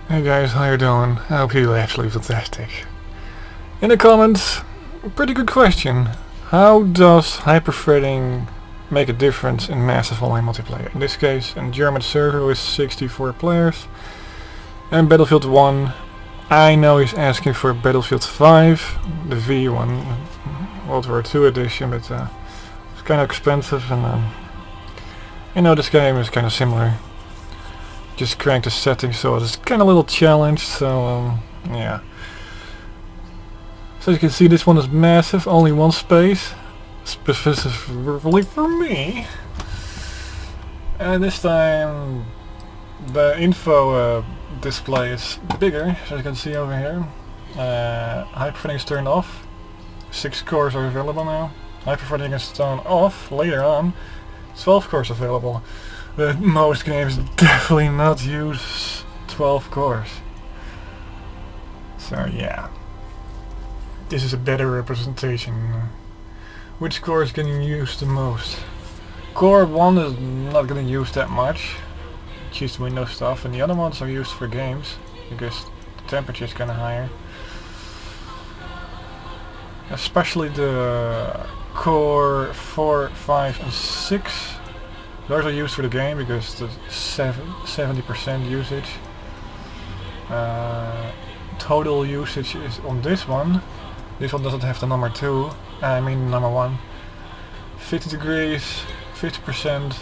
Hey guys, how you doing? I hope you're actually fantastic. In the comments, a pretty good question. How does hyperthreading make a difference in massive online multiplayer? In this case, a German server with 64 players. And Battlefield 1. I know he's asking for Battlefield 5, the V1, World War II edition, but it's kind of expensive and you know this game is kind of similar. Just cranked the settings so it's kind of a little challenged, so yeah. So as you can see, this one is massive, only one space, specifically for me. And this time the info display is bigger, as you can see over here. Hyperthreading is turned off. 6 cores are available now. Hyperthreading is turned off later on. 12 cores available. But most games definitely not use 12 cores. So yeah. This is a better representation. Which cores can you use the most? Core 1 is not going to use that much. Choose Windows stuff, and the other ones are used for games because the temperature is kind of higher. Especially the Core 4, 5 and 6. Those are used for the game because the 70% usage. Total usage is on this one. This one doesn't have the number 2. I mean number 1. 50 degrees, 50%.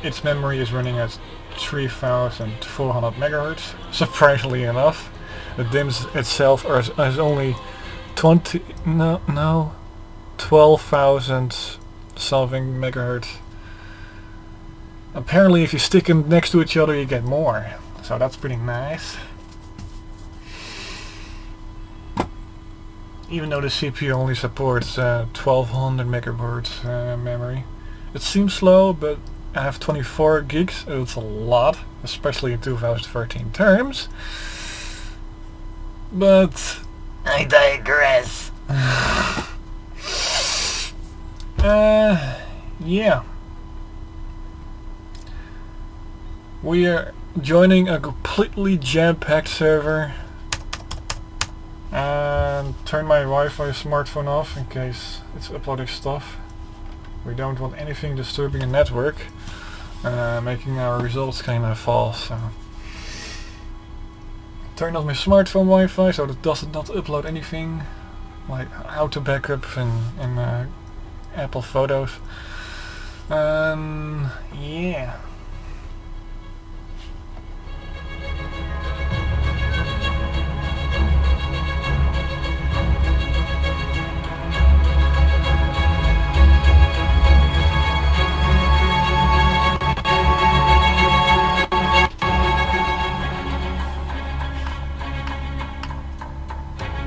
Its memory is running at 3400 megahertz. Surprisingly enough, the DIMMs itself is only 12,000 something megahertz. Apparently if you stick them next to each other you get more, so that's pretty nice. Even though the CPU only supports 1200 megahertz memory. It seems slow, but I have 24 gigs, it's a lot, especially in 2013 terms. But I digress. Yeah. We are joining a completely jam-packed server, and turn my Wi-Fi smartphone off in case it's uploading stuff. We don't want anything disturbing the network, making our results kind of false. So. Turn off my smartphone Wi-Fi so it does not upload anything, like auto backup and Apple Photos. Yeah.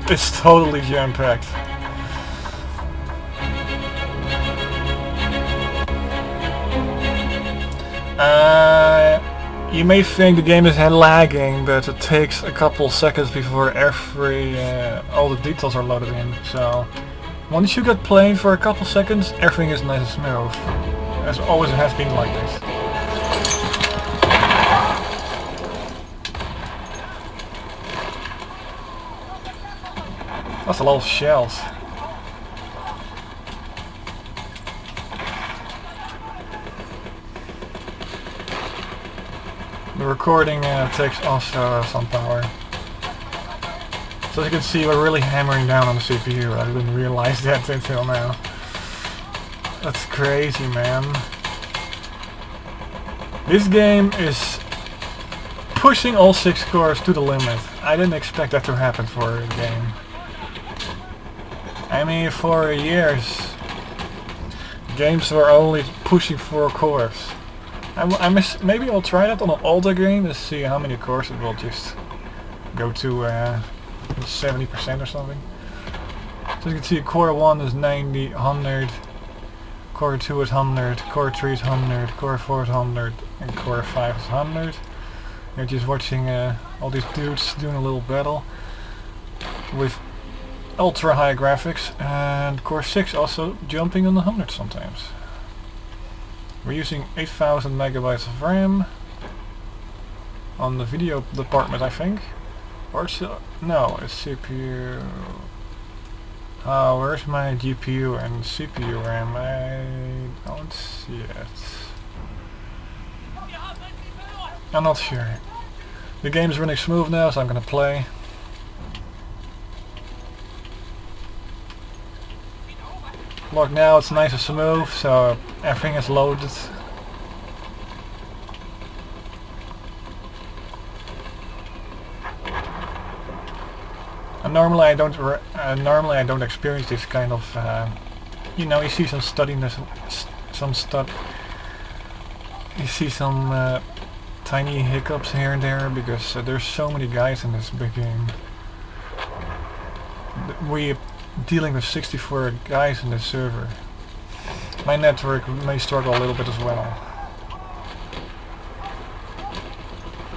It's totally jam-packed. You may think the game is lagging, but it takes a couple seconds before all the details are loaded in. So once you get playing for a couple seconds, everything is nice and smooth. As always has been like this. That's a lot of shells. The recording takes also some power. So as you can see, we're really hammering down on the CPU. I didn't realize that until now. That's crazy, man. This game is pushing all 6 cores to the limit. I didn't expect that to happen for a game. I mean, for years, games were only pushing 4 cores. Maybe I'll try that on an older game and see how many cores it will just go to 70% or something. So you can see Core 1 is 90, 100, Core 2 is 100, Core 3 is 100, Core 4 is 100, and Core 5 is 100. You're just watching all these dudes doing a little battle with ultra high graphics, and Core 6 also jumping on the 100 sometimes. We're using 8000 megabytes of RAM. on the video department, I think. Or no, it's CPU. Oh, where's my GPU and CPU RAM? I don't see it. I'm not sure. The game's running smooth now, so I'm gonna play. Look, now it's nice and smooth, so everything is loaded. And normally I don't experience this kind of, you know, you see some you see some tiny hiccups here and there because there's so many guys in this big game. We're dealing with 64 guys in this server. My network may struggle a little bit as well.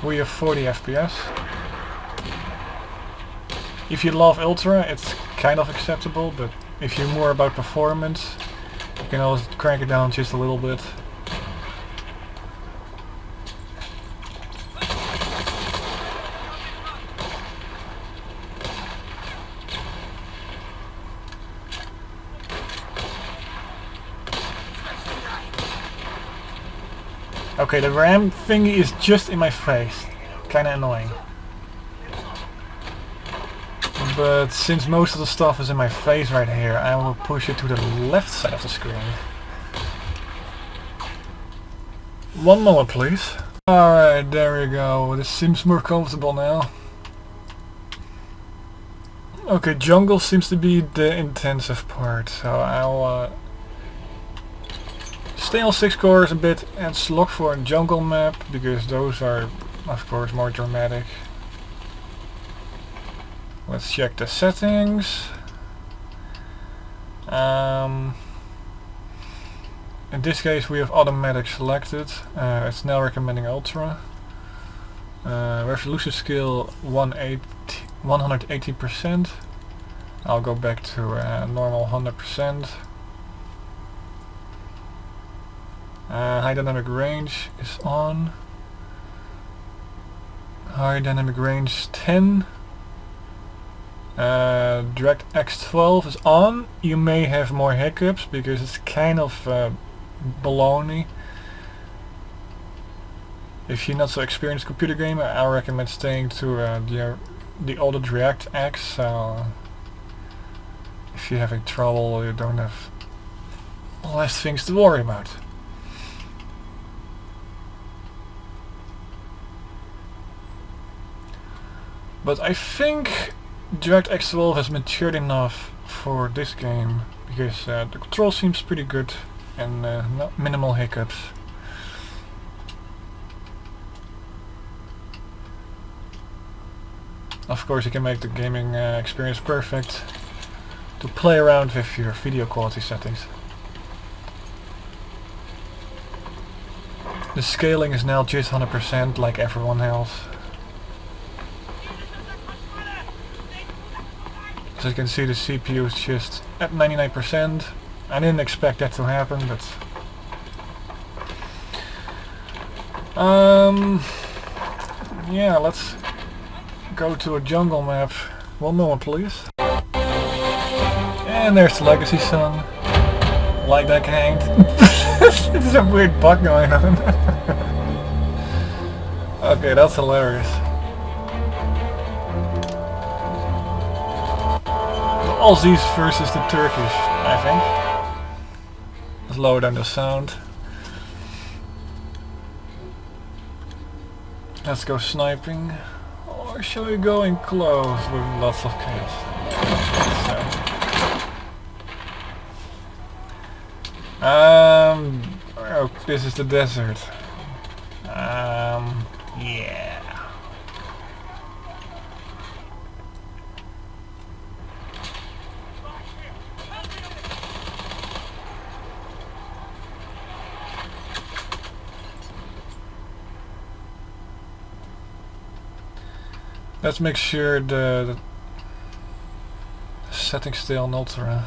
We have 40 FPS. If you love Ultra, it's kind of acceptable, but if you're more about performance, you can always crank it down just a little bit. Okay, the RAM thingy is just in my face. Kinda annoying. But since most of the stuff is in my face right here, I will push it to the left side of the screen. One moment, please. Alright, there we go. This seems more comfortable now. Okay, jungle seems to be the intensive part, so I'll stay on 6 cores a bit and look for a jungle map, because those are, of course, more dramatic. Let's check the settings. In this case we have automatic selected. It's now recommending Ultra. Resolution scale 180%. I'll go back to normal 100%. High dynamic range is on. High dynamic range 10. DirectX 12 is on. You may have more hiccups because it's kind of baloney. If you're not so experienced computer gamer, I recommend staying to the older DirectX. If you're having trouble, you don't have less things to worry about. But I think DirectX 12 has matured enough for this game, because the control seems pretty good and not minimal hiccups. Of course you can make the gaming experience perfect to play around with your video quality settings. The scaling is now just 100% like everyone else. As you can see, the CPU is just at 99%. I didn't expect that to happen, but yeah, let's go to a jungle map. One moment, please. And there's the legacy song. Like that hanged. This is a weird bug going on. Okay, that's hilarious. Aussies versus the Turkish, I think. Let's lower down the sound. Let's go sniping. Or shall we go in close with lots of chaos? Oh, this is the desert. Yeah. Let's make sure the settings stay on Ultra.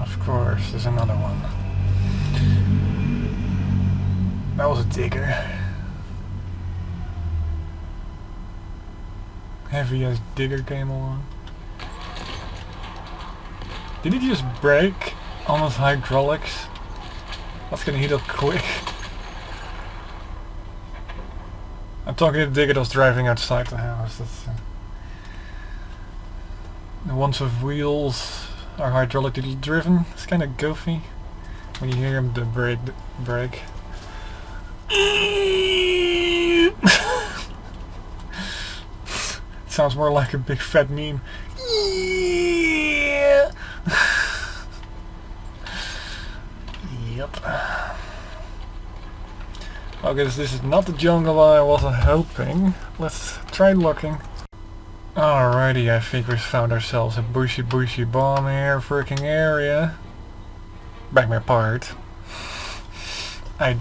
Of course, there's another one. That was a digger. Heavy as digger came along. Did he just brake on his hydraulics? That's gonna heat up quick. I'm talking to the digger that was driving outside the house. That's, the ones with wheels are hydraulically driven. It's kind of goofy when you hear him the brake. Sounds more like a big fat meme. Yeah. Yep. Okay, this is not the jungle I was hoping. Let's try looking. Alrighty, I think we found ourselves a bushy bomb here freaking area. Beg my pardon. I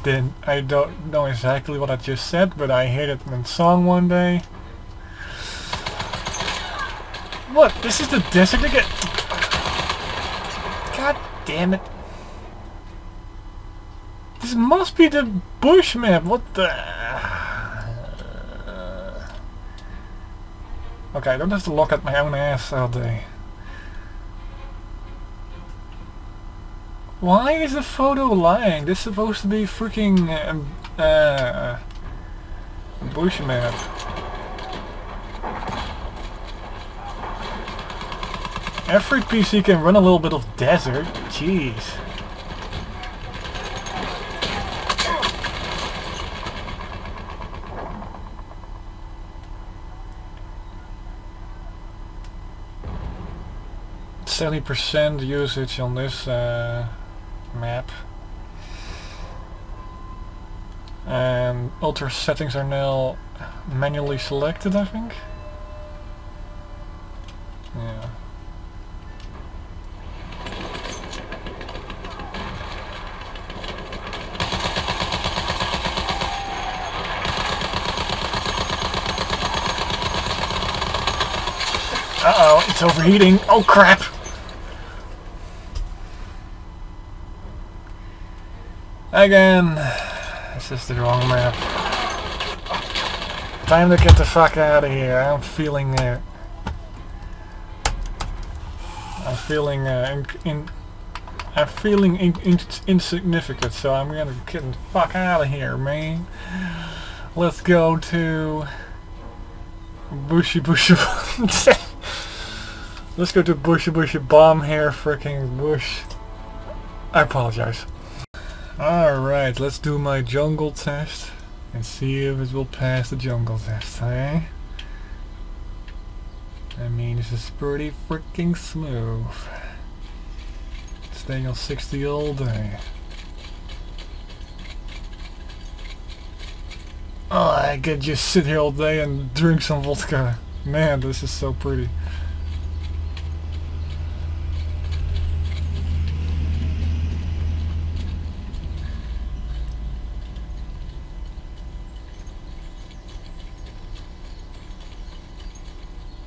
don't know exactly what I just said, but I heard it in a song one day. What? This is the desert again? God damn it. This must be the bush map. What the... Okay, I don't have to look at my own ass all day. Why is the photo lying? This is supposed to be freaking bush map. Every PC can run a little bit of desert. Jeez. %70 usage on this map, and ultra settings are now manually selected, I think. Yeah. Uh-oh, it's overheating. Oh crap! Again, this is the wrong map. Time to get the fuck out of here. I'm feeling insignificant, so I'm gonna get the fuck out of here, man. Let's go to bushy. Let's go to bushy bomb here, freaking bush. I apologize. Alright, let's do my jungle test and see if it will pass the jungle test, eh? I mean, this is pretty freaking smooth. Staying on 60 all day. Oh, I could just sit here all day and drink some vodka. Man, this is so pretty.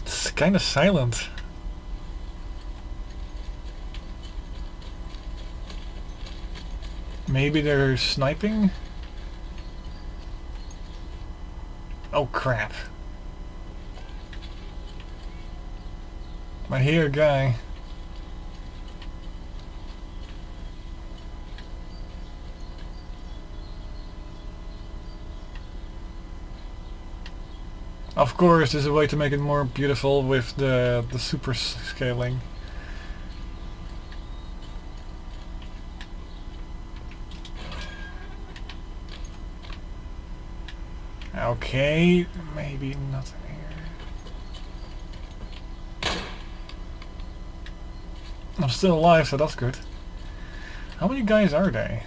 It's kind of silent. Maybe they're sniping? Oh crap. I hear a guy. Of course, there's a way to make it more beautiful with the super scaling. Okay, maybe nothing here. I'm still alive, so that's good. How many guys are they?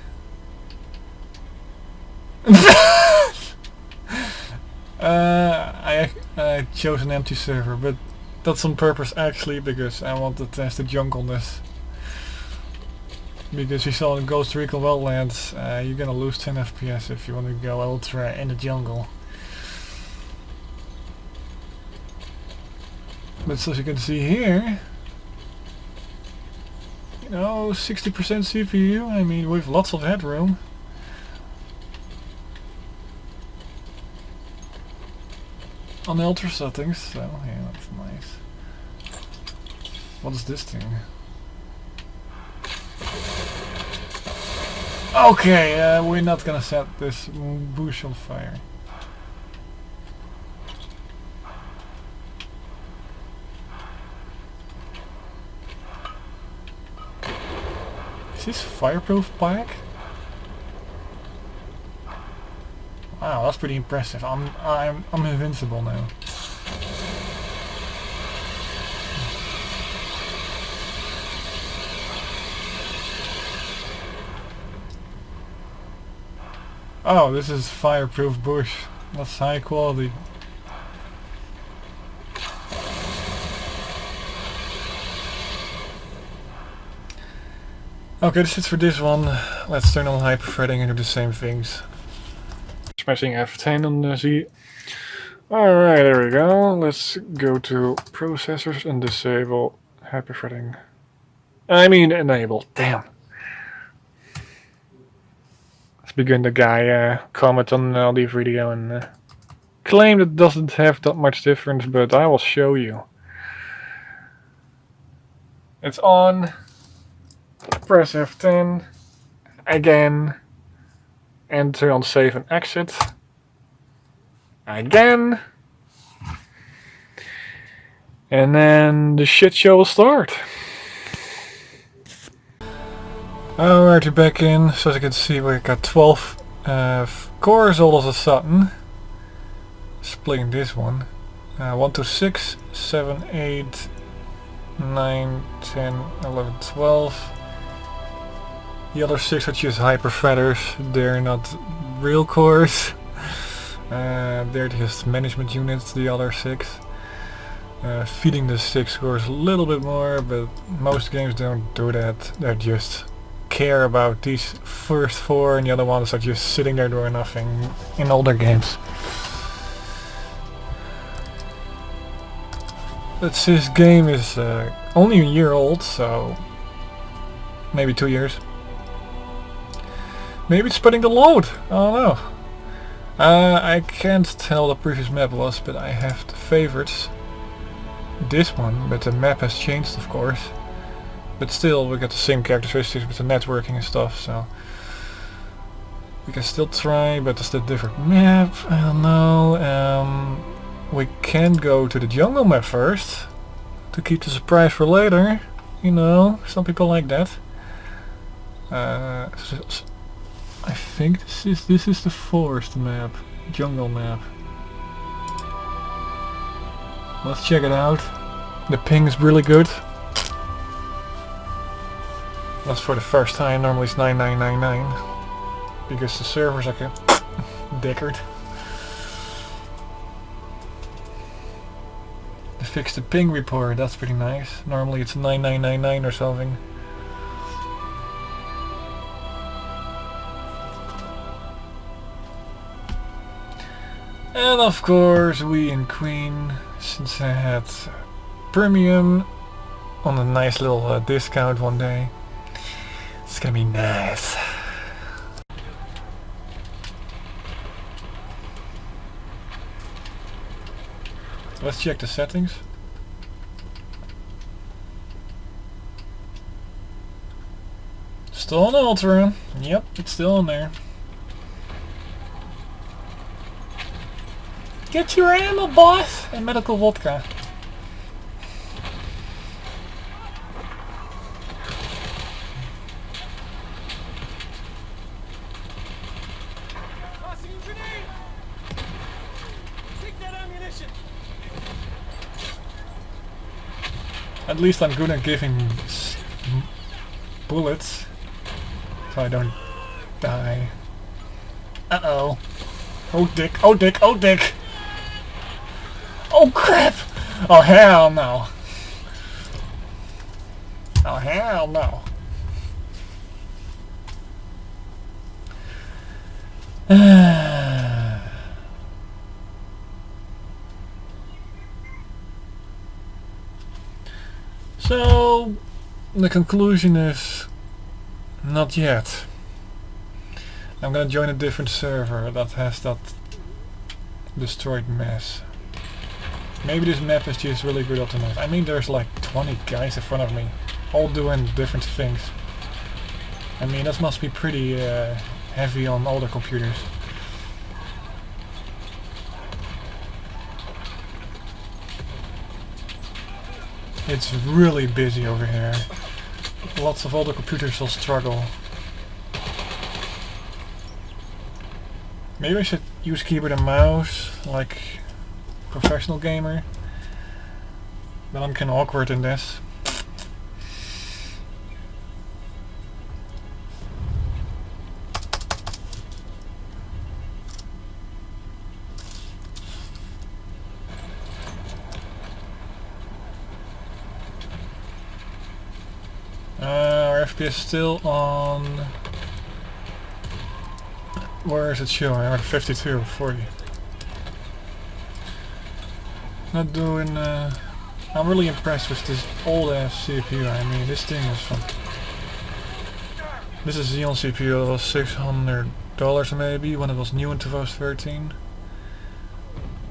I chose an empty server, but that's on purpose actually, because I want to test the jungleness. Because you saw in Ghost Recon Wildlands, you're gonna lose 10 FPS if you want to go ultra in the jungle. But as you can see here, You know, 60% CPU, I mean, with lots of headroom. On the ultra settings, so yeah, that's nice. What is this thing? Okay, we're not gonna set this bush on fire. Is this fireproof pack? Wow, that's pretty impressive. I'm invincible now. Oh, this is fireproof bush. That's high quality. Okay, that's it for this one. Let's turn on hyperthreading and do the same things. Smashing F10 on the Z. Alright, there we go. Let's go to processors and disable hyperthreading. I mean enable, damn. Let's begin the guy comment on the video and claim it doesn't have that much difference, but I will show you. It's on. Press F10 again, enter on save and exit again, and then the shit show will start. Alright, we're back in. So as you can see, we got 12 cores all of a sudden. Splitting this one. 1 to 6, 7, 8, 9, 10, 11, 12. The other 6 are just hyperthreaders, they're not real cores. They're just management units, the other 6. Feeding the 6 cores a little bit more, but most games don't do that. They just care about these first 4 and the other ones are just sitting there doing nothing in older games. But this game is only a year old, so maybe 2 years. Maybe it's spreading the load, I don't know. I can't tell what the previous map was, but I have the favorites. This one, but the map has changed of course. But still, we got the same characteristics with the networking and stuff, so... we can still try, but it's a different map, I don't know. We can go to the jungle map first, to keep the surprise for later. You know, some people like that. I think this is the forest map, jungle map. Let's check it out. The ping is really good. That's for the first time. Normally it's 9999 because the servers are dickered. They fixed the ping report. That's pretty nice. Normally it's 9999 or something. And of course we in Queen, since I had premium on a nice little discount one day. It's gonna be nice. Let's check the settings. Still on Ultra. Yep, it's still in there. Get your ammo, boss! And medical vodka. At least I'm good at giving bullets, so I don't die. Uh-oh. Oh dick, oh dick, oh dick! Oh crap! Oh hell no! Oh hell no! So the conclusion is not yet. I'm gonna join a different server that has that destroyed mess. Maybe this map is just really good optimized. I mean, there's like 20 guys in front of me, all doing different things. I mean, that must be pretty heavy on older computers. It's really busy over here. Lots of older computers will struggle. Maybe I should use keyboard and mouse, like professional gamer. But I'm kinda awkward in this. Our FPS still on... Where is it showing? I'm at 52, 40. Not doing... I'm really impressed with this old ass CPU. I mean, this thing is from... This is xeon CPU. It was $600 maybe when it was new in 2013.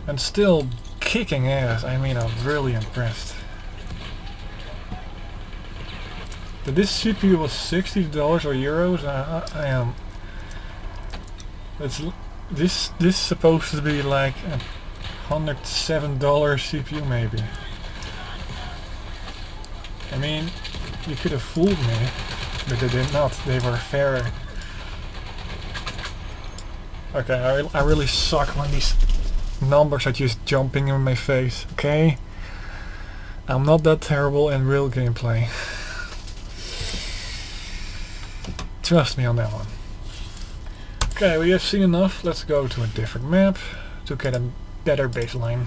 And still kicking ass. I mean, I'm really impressed. But this CPU was $60 or euros. I am... It's this supposed to be like a $107 CPU maybe. I mean, you could have fooled me, but they did not. They were fairer. Okay, I really suck when these numbers are just jumping in my face. Okay, I'm not that terrible in real gameplay. Trust me on that one. Okay, we have seen enough. Let's go to a different map to get a better baseline.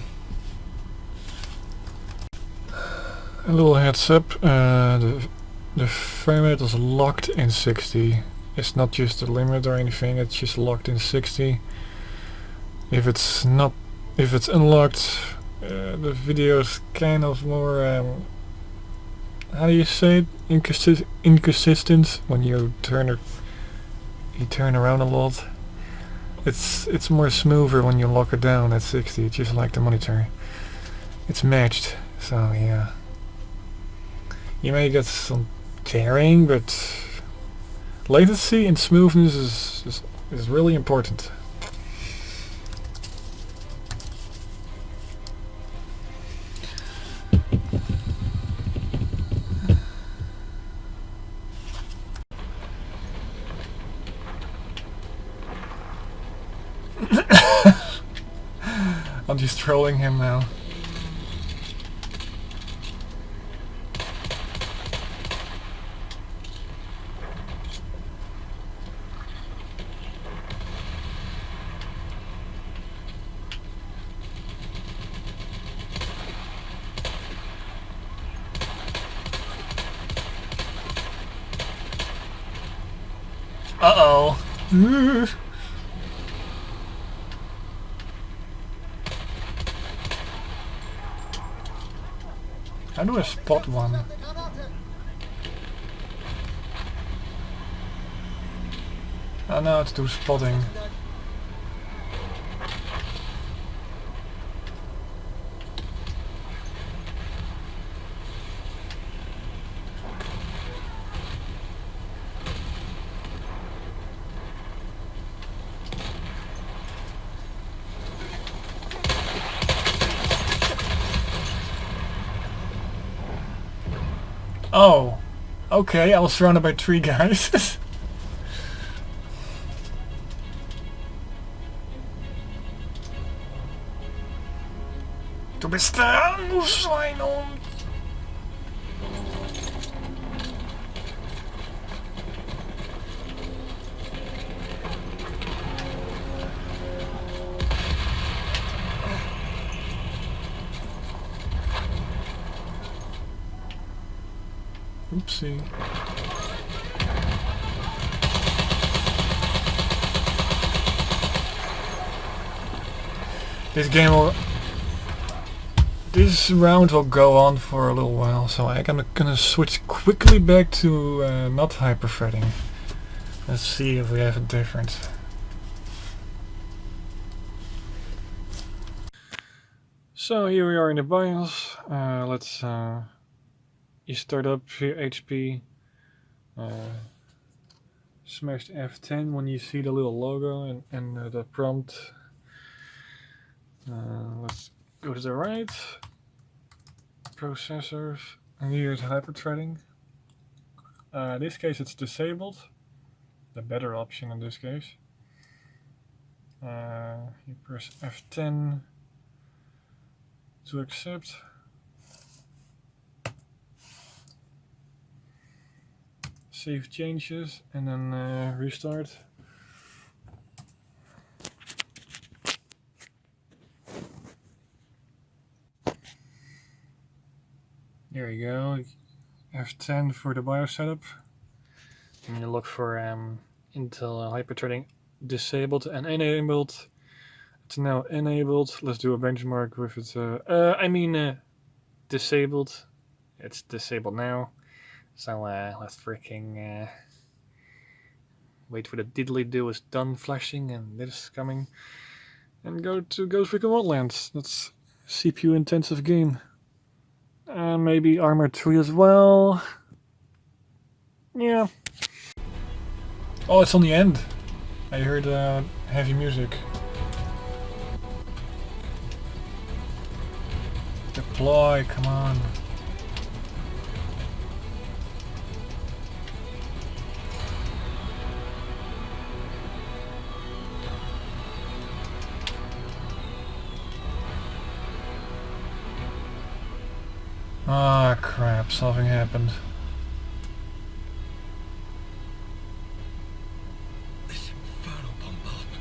A little heads up, the frame rate is locked in 60. It's not just a limit or anything, it's just locked in 60. If it's unlocked, the video is kind of more, how do you say it? Inconsistent when you turn around a lot. It's more smoother when you lock it down at 60, just like the monitor. It's matched, so yeah. You may get some tearing, but latency and smoothness is really important. I'm just trolling him now. Uh-oh. How do I spot one? Oh no, it's do spotting. Oh, okay, I was surrounded by 3 guys. Du bist da, du Schweinhund. Oopsie. This game will... This round will go on for a little while, so I'm gonna switch quickly back to not hyperthreading. Let's see if we have a difference. So here we are in the BIOS. Let's you start up your HP. Smash F10 when you see the little logo and the prompt. Let's go to the right. Processors. And here's hyperthreading. In this case it's disabled. The better option in this case. You press F10 to accept. Save changes and then restart. There you go. F10 for the BIOS setup. And you look for Intel hyperthreading disabled and enabled. It's now enabled. Let's do a benchmark with it. Disabled. It's disabled now. So let's freaking wait for the diddly do is done flashing and this is coming. And go to Ghost Recon Wildlands. That's CPU intensive game. Maybe Armored 3 as well. Yeah. Oh, it's on the end. I heard heavy music. Deploy, come on. Ah, crap, something happened. This infernal bombardment,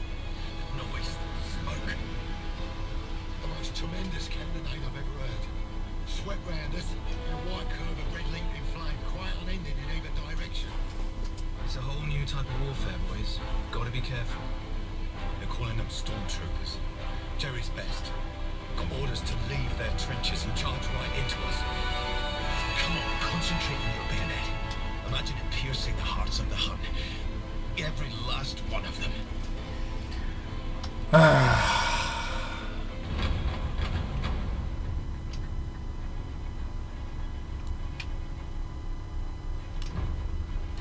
noise, smoke. The most tremendous cannonade I've ever heard. Swept round us, and a white curve of red leaping flame, quite unending in either direction. It's a whole new type of warfare, boys. Gotta be careful. They're calling them stormtroopers. Jerry's best. Got orders to leave their trenches and charge right into us. Come on, concentrate on your bayonet. Imagine it piercing the hearts of the Hun. Every last one of them.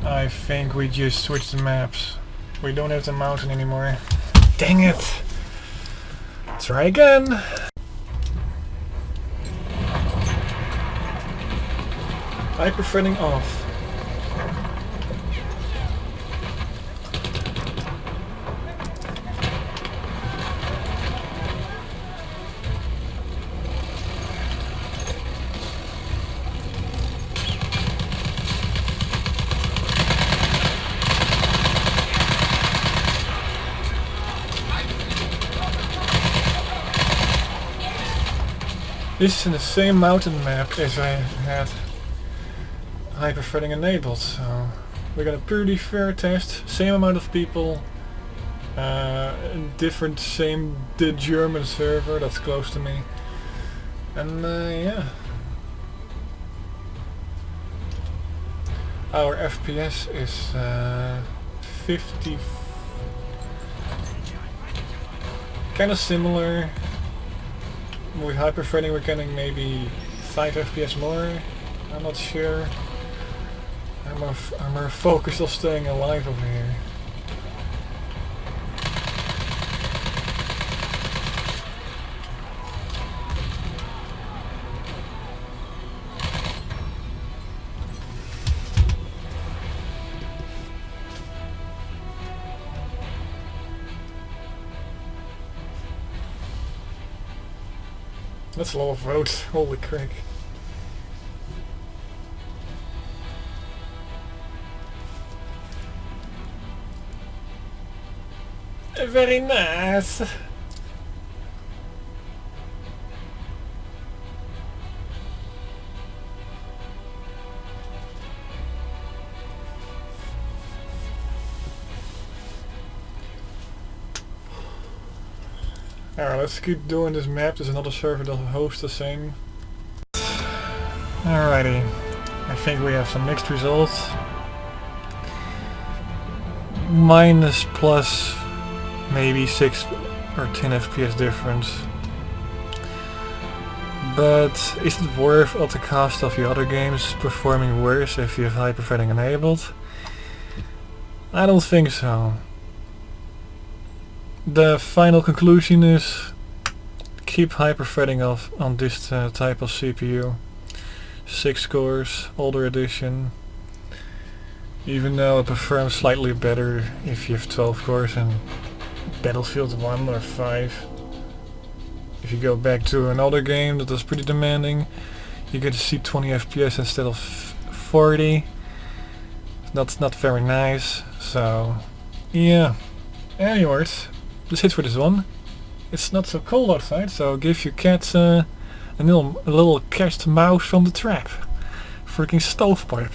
I think we just switched the maps. We don't have the mountain anymore. Dang it! Try again! Hyperthreading off. This is in the same mountain map as I had hyperthreading enabled, so we got a pretty fair test. Same amount of people, different, the German server that's close to me, and yeah. Our FPS is 50, kind of similar. With hyperthreading we're getting maybe 5 FPS more, I'm not sure. I'm more focused on staying alive over here. That's a lot of votes, holy crick. Very nice. Alright, let's keep doing this map. There's another server that hosts the same. Alrighty. I think we have some mixed results. Minus plus maybe 6 or 10 FPS difference. But is it worth at the cost of the other games performing worse if you have hyperthreading enabled? I don't think so. The final conclusion is keep hyperthreading off on this type of CPU. 6 cores, older edition. Even though it performs slightly better if you have 12 cores in Battlefield 1 or 5. If you go back to another game that was pretty demanding, you get to see 20 FPS instead of 40. That's not very nice, so yeah. Anyways, that's it for this one. It's not so cold outside, so give your cats a little catch mouse from the trap. Freaking stovepipe.